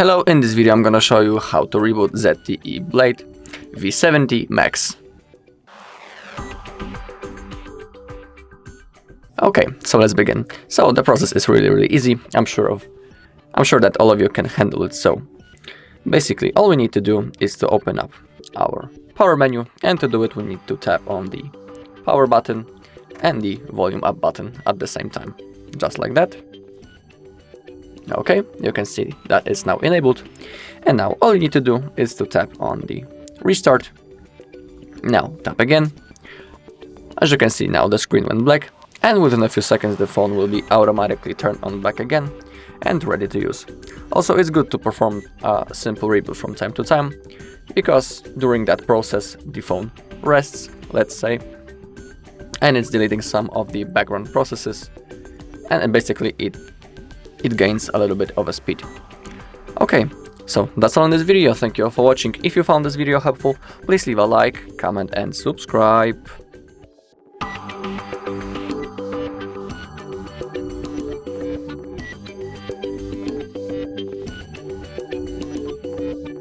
Hello, in this video I'm gonna show you how to reboot ZTE Blade V70 Max. Okay, so let's begin. So the process is really easy. I'm sure that all of you can handle it. So basically all we need to do is to open up our power menu, and to do it we need to tap on the power button and the volume up button at the same time, just like that. Okay, you can see that it's now enabled, and now all you need to do is to tap on the restart. Now tap again. As you can see, now the screen went black, and within a few seconds the phone will be automatically turned on back again and ready to use. Also, it's good to perform a simple reboot from time to time, because during that process the phone rests, let's say, and it's deleting some of the background processes, and basically it gains a little bit of a speed. Okay, so that's all in this video. Thank you all for watching. If you found this video helpful, please leave a like, comment and subscribe.